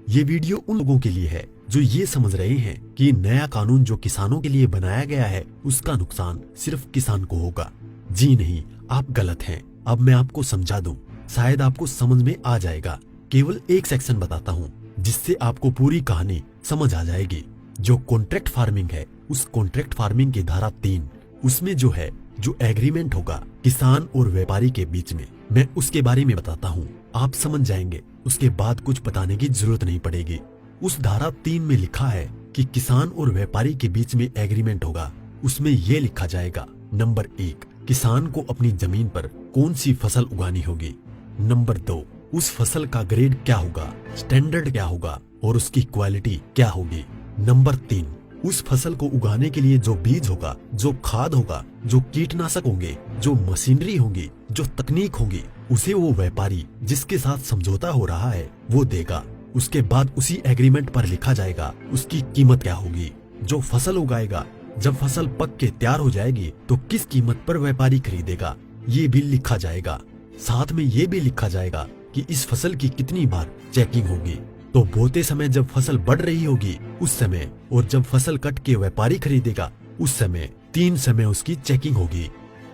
ये वीडियो उन लोगों के लिए है जो ये समझ रहे हैं कि नया कानून जो किसानों के लिए बनाया गया है उसका नुकसान सिर्फ किसान को होगा। जी नहीं, आप गलत हैं। अब मैं आपको समझा दूं, शायद आपको समझ में आ जाएगा। केवल एक सेक्शन बताता हूँ जिससे आपको पूरी कहानी समझ आ जाएगी। जो कॉन्ट्रैक्ट फार्मिंग है, उस कॉन्ट्रैक्ट फार्मिंग की धारा 3, उसमें जो एग्रीमेंट होगा किसान और व्यापारी के बीच में, मैं उसके बारे में बताता हूँ। आप समझ जाएंगे, उसके बाद कुछ बताने की जरूरत नहीं पड़ेगी। उस धारा 3 में लिखा है कि किसान और व्यापारी के बीच में एग्रीमेंट होगा। उसमें ये लिखा जाएगा, नंबर 1, किसान को अपनी जमीन पर कौन सी फसल उगानी होगी। नंबर 2, उस फसल का ग्रेड क्या होगा, स्टैंडर्ड क्या होगा और उसकी क्वालिटी क्या होगी। नंबर 3, उस फसल को उगाने के लिए जो बीज होगा, जो खाद होगा, जो कीटनाशक होंगे, जो मशीनरी होगी, जो तकनीक होगी, उसे वो व्यापारी जिसके साथ समझौता हो रहा है वो देगा। उसके बाद उसी एग्रीमेंट पर लिखा जाएगा उसकी कीमत क्या होगी। जो फसल उगाएगा, जब फसल पक के तैयार हो जाएगी तो किस कीमत पर व्यापारी खरीदेगा, ये भी लिखा जाएगा। साथ में ये भी लिखा जाएगा कि इस फसल की कितनी बार चेकिंग होगी। तो बोते समय जब फसल बढ़ रही होगी उस समय, और जब फसल कट के व्यापारी खरीदेगा उस समय, 3 समय उसकी चेकिंग होगी।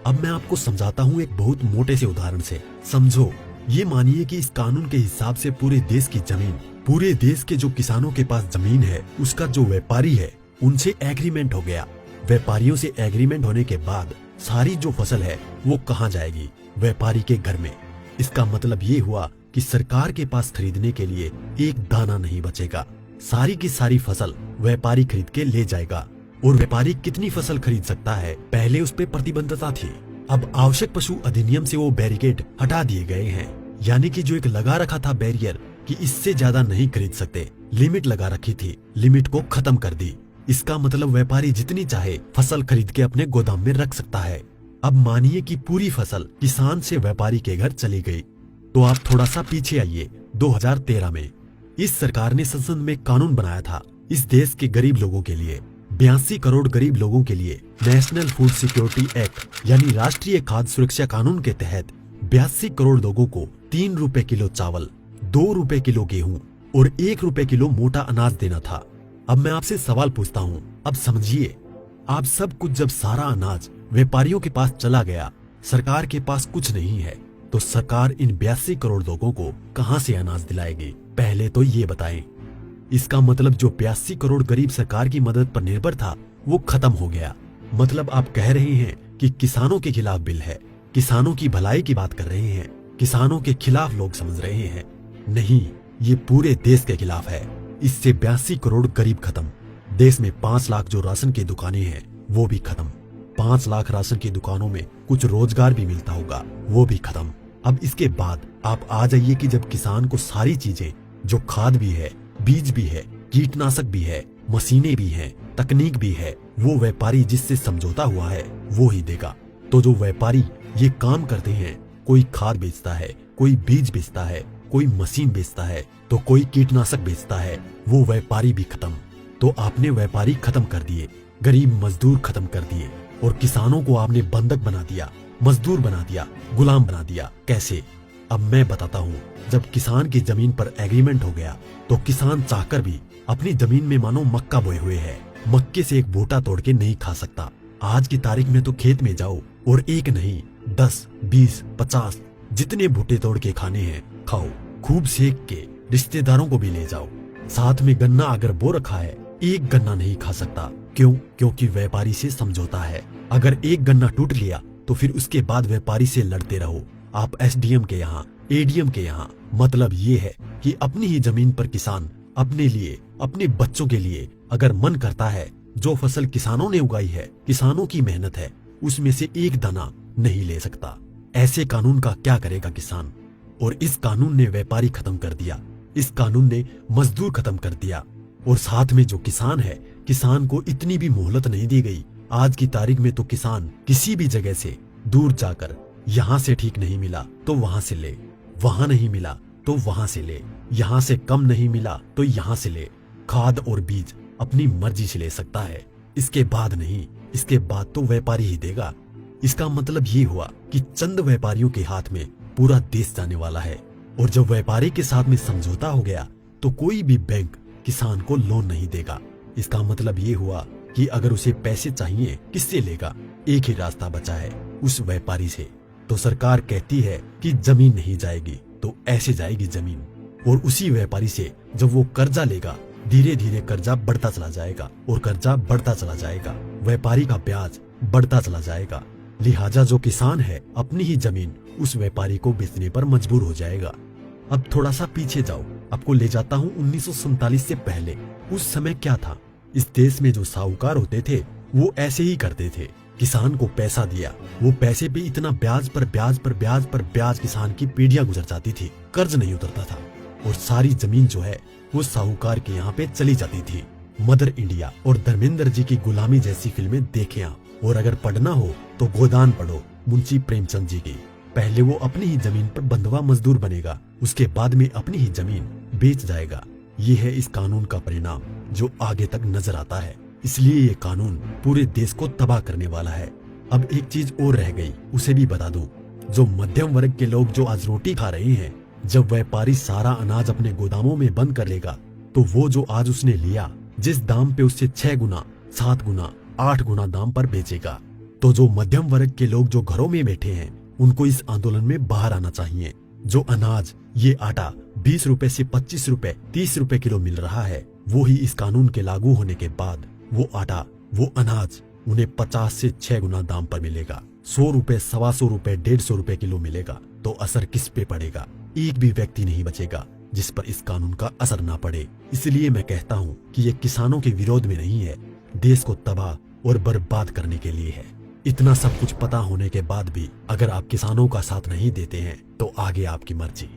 अब मैं आपको समझाता हूँ एक बहुत मोटे से उदाहरण से। समझो, ये मानिए कि इस कानून के हिसाब से पूरे देश की जमीन, पूरे देश के जो किसानों के पास जमीन है, उसका जो व्यापारी है उनसे एग्रीमेंट हो गया। व्यापारियों से एग्रीमेंट होने के बाद सारी जो फसल है वो कहाँ जाएगी, व्यापारी के घर में। इसका मतलब ये हुआ कि सरकार के पास खरीदने के लिए एक दाना नहीं बचेगा। सारी की सारी फसल व्यापारी खरीद के ले जाएगा। और व्यापारी कितनी फसल खरीद सकता है, पहले उस पे प्रतिबंधता थी। अब आवश्यक पशु अधिनियम से वो बैरिकेड हटा दिए गए हैं। यानी कि जो एक लगा रखा था बैरियर कि इससे ज्यादा नहीं खरीद सकते, लिमिट लगा रखी थी, लिमिट को खत्म कर दी। इसका मतलब व्यापारी जितनी चाहे फसल खरीद के अपने गोदाम में रख सकता है। अब मानिए कि पूरी फसल किसान से व्यापारी के घर चली गई, तो आप थोड़ा सा पीछे आइए। 2013 में इस सरकार ने संसद में कानून बनाया था इस देश के गरीब लोगों के लिए। 82 करोड़ गरीब लोगों के लिए नेशनल फूड सिक्योरिटी एक्ट यानी राष्ट्रीय खाद्य सुरक्षा कानून के तहत 82 करोड़ लोगों को 3 रुपए किलो चावल, 2 रुपए किलो गेहूं और 1 रुपए किलो मोटा अनाज देना था। अब मैं आपसे सवाल पूछता हूँ, अब समझिए, आप सब कुछ जब सारा अनाज व्यापारियों के पास चला गया, सरकार के पास कुछ नहीं है, तो सरकार इन 82 करोड़ लोगों को कहां से अनाज दिलाएगी, पहले तो ये बताएं। इसका मतलब जो 82 करोड़ गरीब सरकार की मदद पर निर्भर था वो खत्म हो गया। मतलब आप कह रहे हैं कि किसानों के खिलाफ बिल है, किसानों की भलाई की बात कर रहे हैं, किसानों के खिलाफ लोग समझ रहे हैं। नहीं, ये पूरे देश के खिलाफ है। इससे 82 करोड़ गरीब खत्म। देश में 5 लाख जो राशन की दुकानें हैं वो भी खत्म। 5 लाख राशन की दुकानों में कुछ रोजगार भी मिलता होगा, वो भी खत्म। अब इसके बाद आप आ जाइए कि जब किसान को सारी चीजें, जो खाद भी है, बीज भी है, कीटनाशक भी है, मशीनें भी हैं, तकनीक भी है, वो व्यापारी जिससे समझौता हुआ है वो ही देगा। तो जो व्यापारी ये काम करते हैं, कोई खाद बेचता है, कोई बीज बेचता है, कोई मशीन बेचता है, तो कोई कीटनाशक बेचता है, वो व्यापारी भी खत्म। तो आपने व्यापारी खत्म कर दिए, गरीब मजदूर खत्म कर दिए, और किसानों को आपने बंधक बना दिया, मजदूर बना दिया, गुलाम बना दिया। कैसे? अब मैं बताता हूँ। जब किसान की जमीन पर एग्रीमेंट हो गया तो किसान चाहकर भी अपनी जमीन में मानो मक्का बोए हुए है, मक्के से एक बोटा तोड़ के नहीं खा सकता। आज की तारीख में तो खेत में जाओ और एक नहीं 10, 20, 50 जितने भुट्टे तोड़ के खाने हैं खाओ, खूब सेक के रिश्तेदारों को भी ले जाओ। साथ में गन्ना अगर बो रखा है, एक गन्ना नहीं खा सकता। क्यों? क्योंकि व्यापारी से समझौता है। अगर एक गन्ना टूट लिया तो फिर उसके बाद व्यापारी से लड़ते रहो, आप एसडीएम के यहाँ, एडीएम के यहाँ। मतलब ये है कि अपनी ही जमीन पर किसान अपने लिए, अपने बच्चों के लिए अगर मन करता है, जो फसल किसानों ने उगाई है, किसानों की मेहनत है, उसमें से एक दाना नहीं ले सकता। ऐसे कानून का क्या करेगा किसान? और इस कानून ने व्यापारी खत्म कर दिया, इस कानून ने मजदूर खत्म कर दिया, और साथ में जो किसान है, किसान को इतनी भी मोहलत नहीं दी गई। आज की तारीख में तो किसान किसी भी जगह से दूर जाकर, यहाँ से ठीक नहीं मिला तो वहां से ले, वहां नहीं मिला तो वहां से ले, यहाँ से कम नहीं मिला तो यहाँ से ले। खाद और बीज अपनी मर्जी से ले सकता है, इसके बाद नहीं, इसके बाद तो व्यापारी ही देगा। इसका मतलब ये हुआ कि चंद व्यापारियों के हाथ में पूरा देश जाने वाला है। और जब व्यापारी के साथ में समझौता हो गया तो कोई भी बैंक किसान को लोन नहीं देगा। इसका मतलब ये हुआ कि अगर उसे पैसे चाहिए किससे लेगा? एक ही रास्ता बचा है, उस व्यापारी से। तो सरकार कहती है कि जमीन नहीं जाएगी, तो ऐसे जाएगी जमीन। और उसी व्यापारी से जब वो कर्जा लेगा, धीरे धीरे कर्जा बढ़ता चला जाएगा और कर्जा बढ़ता चला जाएगा, व्यापारी का ब्याज बढ़ता चला जाएगा। लिहाजा जो किसान है अपनी ही जमीन उस व्यापारी को बेचने पर मजबूर हो जाएगा। अब थोड़ा सा पीछे जाओ, आपको ले जाता हूँ 1947 से पहले। उस समय क्या था? इस देश में जो साहूकार होते थे वो ऐसे ही करते थे। किसान को पैसा दिया, वो पैसे पे इतना ब्याज पर ब्याज पर ब्याज पर ब्याज किसान की पीढ़ियां गुजर जाती थी, कर्ज नहीं उतरता था और सारी जमीन जो है वो साहूकार के यहाँ पे चली जाती थी। मदर इंडिया और धर्मेंद्र जी की गुलामी जैसी फिल्में देखें आप, और अगर पढ़ना हो तो गोदान पढ़ो मुंशी प्रेमचंद जी की। पहले वो अपनी ही जमीन पर बंधुआ मजदूर बनेगा, उसके बाद में अपनी ही जमीन बेच जाएगा। ये है इस कानून का परिणाम जो आगे तक नजर आता है। इसलिए ये कानून पूरे देश को तबाह करने वाला है। अब एक चीज और रह गई, उसे भी बता दूं। जो मध्यम वर्ग के लोग जो आज रोटी खा रहे हैं, जब व्यापारी सारा अनाज अपने गोदामों में बंद कर लेगा, तो वो जो आज उसने लिया जिस दाम पे उससे 6 गुना 7 गुना 8 गुना दाम पर बेचेगा। तो जो मध्यम वर्ग के लोग जो घरों में बैठे हैं, उनको इस आंदोलन में बाहर आना चाहिए। जो अनाज, ये आटा 20 रुपए से 25 रुपए 30 रुपए किलो मिल रहा है, वो ही इस कानून के लागू होने के बाद वो आटा, वो अनाज उन्हें 50 से 6 गुना दाम पर मिलेगा। 100 रुपए, 125 रुपए, 150 रुपए किलो मिलेगा। तो असर किस पे पड़ेगा? एक भी व्यक्ति नहीं बचेगा जिस पर इस कानून का असर ना पड़े। इसलिए मैं कहता हूँ कि ये किसानों के विरोध में नहीं है, देश को तबाह और बर्बाद करने के लिए है। इतना सब कुछ पता होने के बाद भी अगर आप किसानों का साथ नहीं देते हैं तो आगे आपकी मर्जी।